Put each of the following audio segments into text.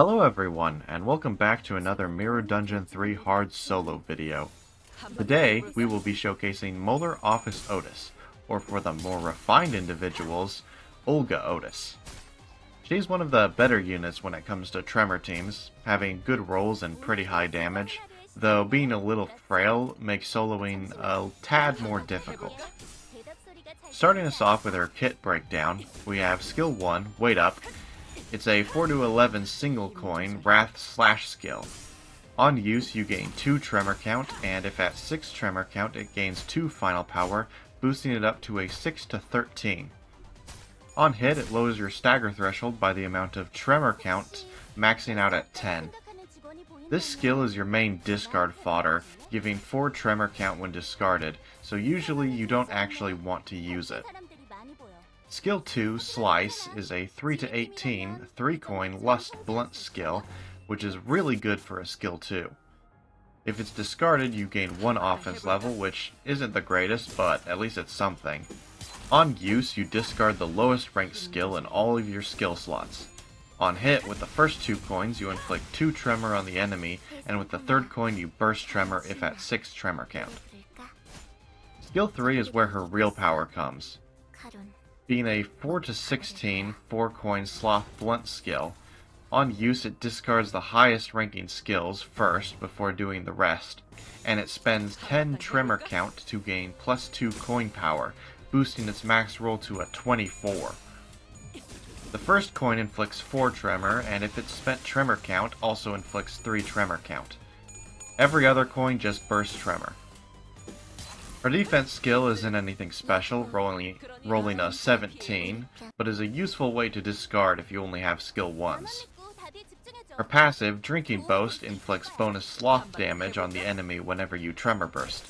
Hello everyone, and welcome back to another Mirror Dungeon 3 Hard Solo video. Today, we will be showcasing Molar Office Outis, or for the more refined individuals, Olga Outis. She's one of the better units when it comes to Tremor teams, having good rolls and pretty high damage, though being a little frail makes soloing a tad more difficult. Starting us off with her kit breakdown, we have Skill 1, Wait Up. It's a 4-11 single coin Wrath/Slash skill. On use, you gain 2 tremor count, and if at 6 tremor count, it gains 2 final power, boosting it up to a 6-13. On hit, it lowers your stagger threshold by the amount of tremor count, maxing out at 10. This skill is your main discard fodder, giving 4 tremor count when discarded, so usually you don't actually want to use it. Skill 2, Slice, is a 3-18, 3-coin Lust Blunt skill, which is really good for a Skill 2. If it's discarded, you gain 1 offense level, which isn't the greatest, but at least it's something. On use, you discard the lowest ranked skill in all of your skill slots. On hit, with the first 2 coins, you inflict 2 tremor on the enemy, and with the third coin, you burst tremor if at 6 tremor count. Skill 3 is where her real power comes. Being a 4-16, 4-coin Sloth Blunt skill, on use it discards the highest ranking skills first before doing the rest, and it spends 10 tremor count to gain plus 2 coin power, boosting its max roll to a 24. The first coin inflicts 4 tremor, and if it's spent tremor count, also inflicts 3 tremor count. Every other coin just bursts tremor. Her defense skill isn't anything special, rolling a 17, but is a useful way to discard if you only have skill 1s. Her passive, Drinking Boast, inflicts bonus sloth damage on the enemy whenever you tremor burst.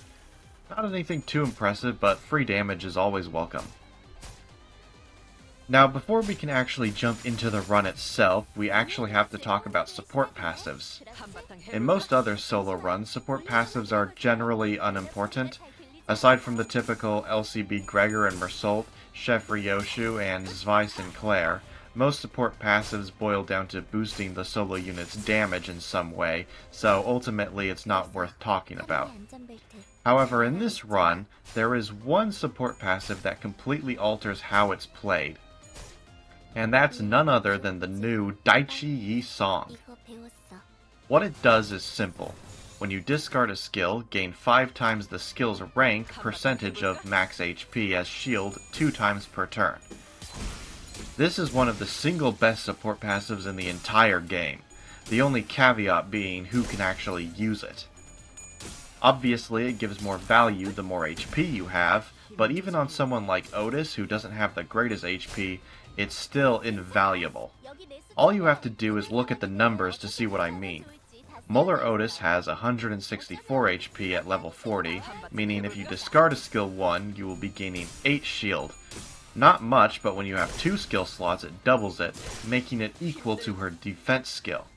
Not anything too impressive, but free damage is always welcome. Now, before we can actually jump into the run itself, we actually have to talk about support passives. In most other solo runs, support passives are generally unimportant. Aside from the typical LCB Gregor and Mersault, Chef Ryoshu, and Zwei Sinclair, most support passives boil down to boosting the solo unit's damage in some way, so ultimately it's not worth talking about. However, in this run, there is one support passive that completely alters how it's played. And that's none other than the new Daichi Yi Song. What it does is simple. When you discard a skill, gain 5 times the skill's rank percentage of max HP as shield 2 times per turn. This is one of the single best support passives in the entire game, the only caveat being who can actually use it. Obviously, it gives more value the more HP you have, but even on someone like Outis who doesn't have the greatest HP, it's still invaluable. All you have to do is look at the numbers to see what I mean. Molar Outis has 164 HP at level 40, meaning if you discard a skill 1, you will be gaining 8 shield. Not much, but when you have 2 skill slots it doubles it, making it equal to her defense skill.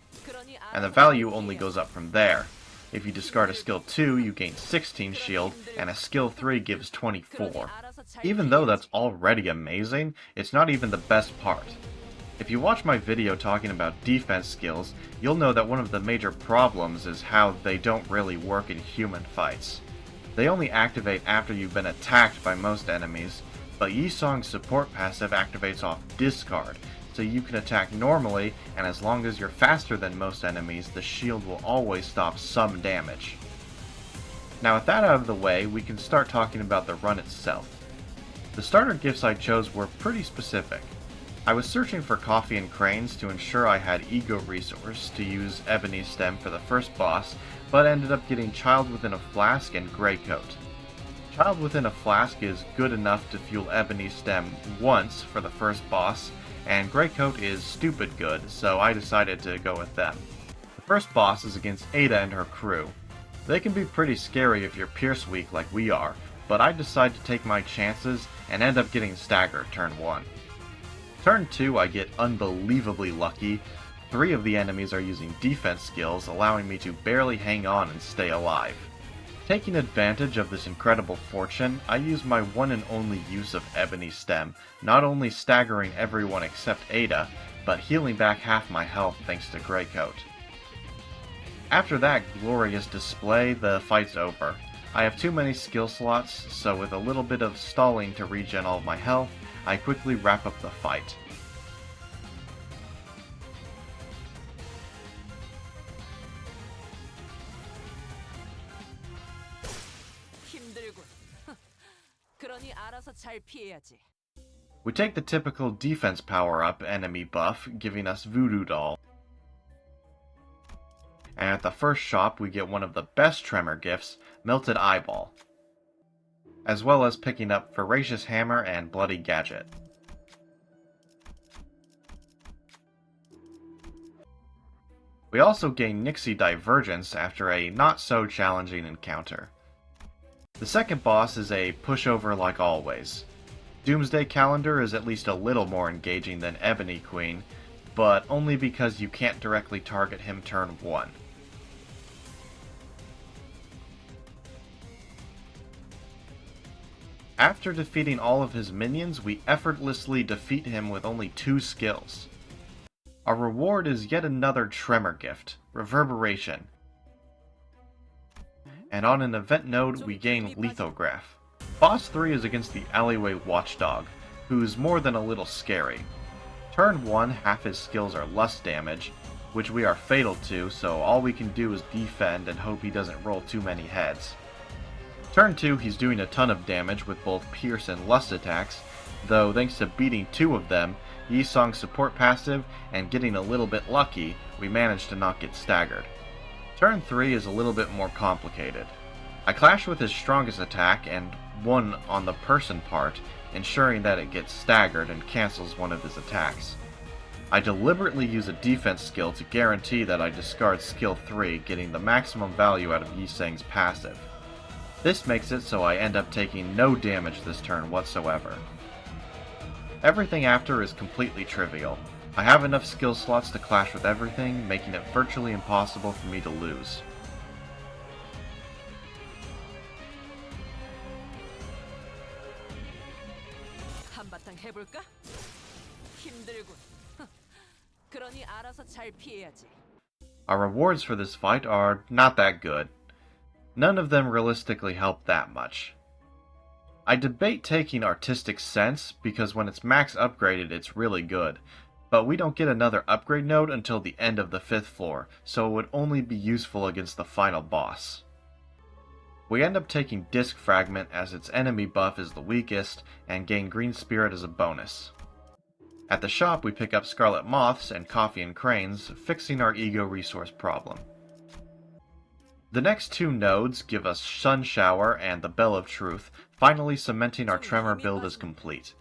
And the value only goes up from there. If you discard a skill 2, you gain 16 shield, and a skill 3 gives 24. Even though that's already amazing, it's not even the best part. If you watch my video talking about defense skills, you'll know that one of the major problems is how they don't really work in human fights. They only activate after you've been attacked by most enemies, but Yi Song's support passive activates off discard, so you can attack normally, and as long as you're faster than most enemies, the shield will always stop some damage. Now with that out of the way, we can start talking about the run itself. The starter gifts I chose were pretty specific. I was searching for coffee and cranes to ensure I had ego resource to use Ebony Stem for the first boss, but ended up getting Child Within a Flask and Grey Coat. Child Within a Flask is good enough to fuel Ebony Stem once for the first boss, and Grey Coat is stupid good, so I decided to go with them. The first boss is against Ada and her crew. They can be pretty scary if you're Pierce weak like we are, but I decided to take my chances and end up getting Stagger turn 1. Turn 2 I get unbelievably lucky. 3 of the enemies are using defense skills, allowing me to barely hang on and stay alive. Taking advantage of this incredible fortune, I use my one and only use of Ebony Stem, not only staggering everyone except Ada, but healing back half my health thanks to Greycoat. After that glorious display, the fight's over. I have too many skill slots, so with a little bit of stalling to regen all of my health, I quickly wrap up the fight. We take the typical defense power-up enemy buff, giving us Voodoo Doll. And at the first shop we get one of the best Tremor gifts, Melted Eyeball, as well as picking up Voracious Hammer and Bloody Gadget. We also gain Nixie Divergence after a not-so-challenging encounter. The second boss is a pushover like always. Doomsday Calendar is at least a little more engaging than Ebony Queen, but only because you can't directly target him turn 1. After defeating all of his minions, we effortlessly defeat him with only 2 skills. Our reward is yet another Tremor gift, Reverberation. And on an event node, we gain Lithograph. Boss 3 is against the Alleyway Watchdog, who's more than a little scary. Turn 1, half his skills are lust damage, which we are fatal to, so all we can do is defend and hope he doesn't roll too many heads. Turn 2, he's doing a ton of damage with both Pierce and Lust attacks, though thanks to beating 2 of them, Yisong's support passive, and getting a little bit lucky, we managed to not get staggered. Turn 3 is a little bit more complicated. I clash with his strongest attack and one on the person part, ensuring that it gets staggered and cancels one of his attacks. I deliberately use a defense skill to guarantee that I discard skill 3, getting the maximum value out of Yiseng's passive. This makes it so I end up taking no damage this turn whatsoever. Everything after is completely trivial. I have enough skill slots to clash with everything, making it virtually impossible for me to lose. Our rewards for this fight are not that good. None of them realistically help that much. I debate taking Artistic Sense, because when it's max upgraded it's really good, but we don't get another upgrade node until the end of the 5th floor, so it would only be useful against the final boss. We end up taking Disc Fragment as its enemy buff is the weakest, and gain Green Spirit as a bonus. At the shop we pick up Scarlet Moths and Coffee and Cranes, fixing our ego resource problem. The next 2 nodes give us Sun Shower and the Bell of Truth, finally cementing our Tremor build as complete.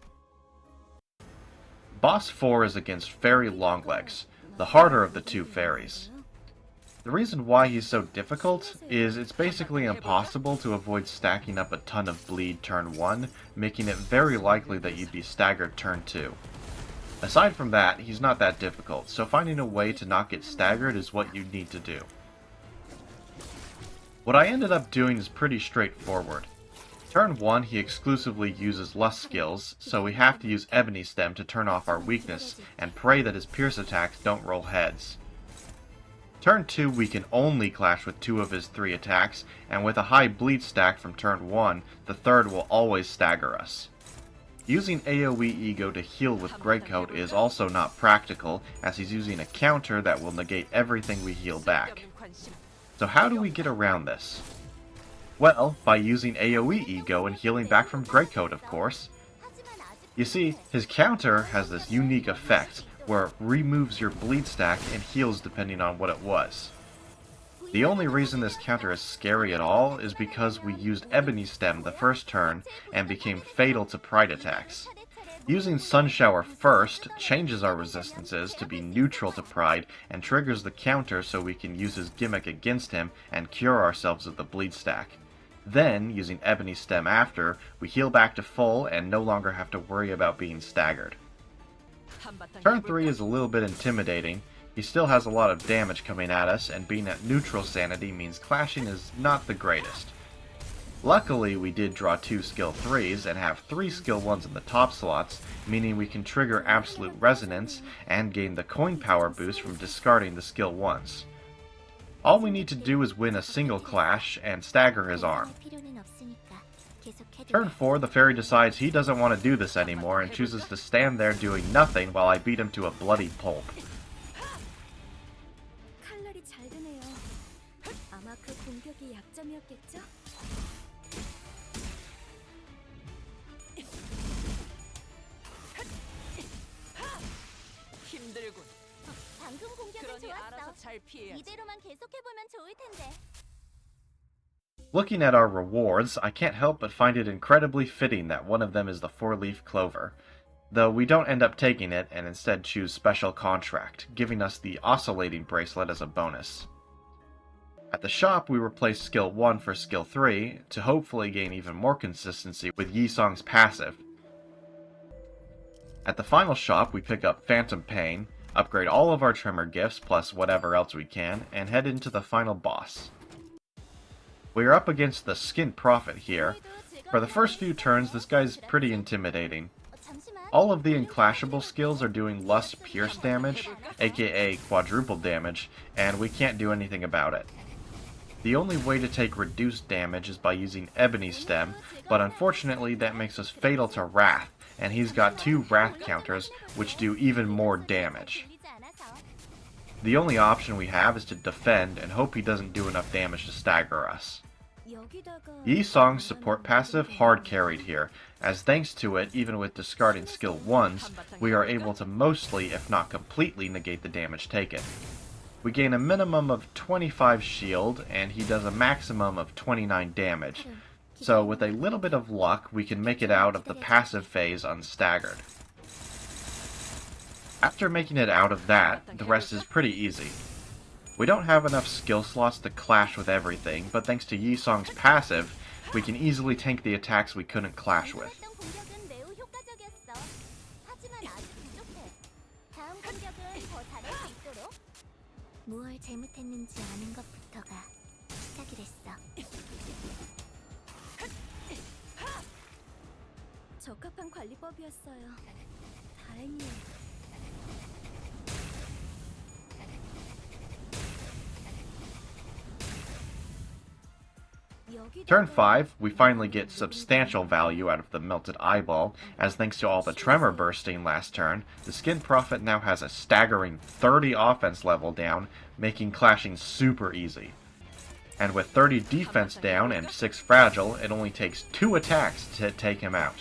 Boss 4 is against Fairy Longlegs, the harder of the 2 fairies. The reason why he's so difficult is it's basically impossible to avoid stacking up a ton of bleed turn 1, making it very likely that you'd be staggered turn 2. Aside from that, he's not that difficult, so finding a way to not get staggered is what you need to do. What I ended up doing is pretty straightforward. Turn 1 he exclusively uses Lust skills, so we have to use Ebony Stem to turn off our weakness, and pray that his Pierce attacks don't roll heads. Turn 2 we can only clash with 2 of his 3 attacks, and with a high bleed stack from turn 1, the 3rd will always stagger us. Using AoE Ego to heal with Greycoat is also not practical, as he's using a counter that will negate everything we heal back. So how do we get around this? Well, by using AoE Ego and healing back from Greycoat, of course. You see, his counter has this unique effect, where it removes your bleed stack and heals depending on what it was. The only reason this counter is scary at all is because we used Ebony Stem the first turn and became fatal to Pride attacks. Using Sun Shower first changes our resistances to be neutral to Pride and triggers the counter so we can use his gimmick against him and cure ourselves of the bleed stack. Then, using Ebony Stem after, we heal back to full and no longer have to worry about being staggered. Turn 3 is a little bit intimidating. He still has a lot of damage coming at us, and being at neutral sanity means clashing is not the greatest. Luckily, we did draw 2 skill 3s and have 3 skill 1s in the top slots, meaning we can trigger Absolute Resonance and gain the coin power boost from discarding the skill 1s. All we need to do is win a single clash and stagger his arm. Turn 4, the fairy decides he doesn't want to do this anymore and chooses to stand there doing nothing while I beat him to a bloody pulp. Looking at our rewards, I can't help but find it incredibly fitting that one of them is the 4-leaf clover, though we don't end up taking it and instead choose Special Contract, giving us the Oscillating Bracelet as a bonus. At the shop, we replace Skill 1 for Skill 3 to hopefully gain even more consistency with Yi-Song's passive. At the final shop, we pick up Phantom Pain, upgrade all of our Tremor gifts plus whatever else we can, and head into the final boss. We are up against the Skin Prophet here. For the first few turns, this guy's pretty intimidating. All of the unclashable skills are doing Lust Pierce damage, aka quadruple damage, and we can't do anything about it. The only way to take reduced damage is by using Ebony Stem, but unfortunately that makes us fatal to Wrath, and he's got 2 Wrath counters, which do even more damage. The only option we have is to defend and hope he doesn't do enough damage to stagger us. Yi-Song's support passive hard carried here, as thanks to it, even with discarding skill 1s, we are able to mostly, if not completely, negate the damage taken. We gain a minimum of 25 shield, and he does a maximum of 29 damage, so with a little bit of luck, we can make it out of the passive phase unstaggered. After making it out of that, the rest is pretty easy. We don't have enough skill slots to clash with everything, but thanks to Yi-Song's passive, we can easily tank the attacks we couldn't clash with. Turn 5, we finally get substantial value out of the Melted Eyeball, as thanks to all the Tremor bursting last turn, the Skin Prophet now has a staggering 30 offense level down, making clashing super easy. And with 30 defense down and 6 fragile, it only takes 2 attacks to take him out.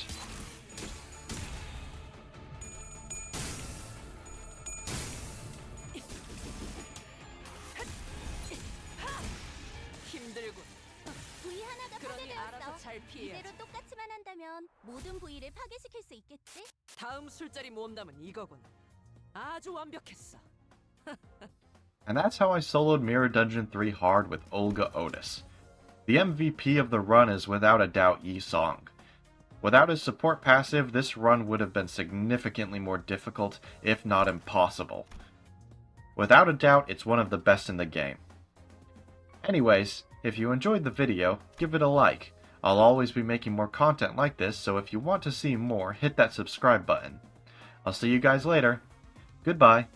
And that's how I soloed Mirror Dungeon 3 hard with Olga Outis. The MVP of the run is without a doubt Yi-Song. Without his support passive, this run would have been significantly more difficult, if not impossible. Without a doubt, it's one of the best in the game. Anyways, if you enjoyed the video, give it a like. I'll always be making more content like this, so if you want to see more, hit that subscribe button. I'll see you guys later. Goodbye.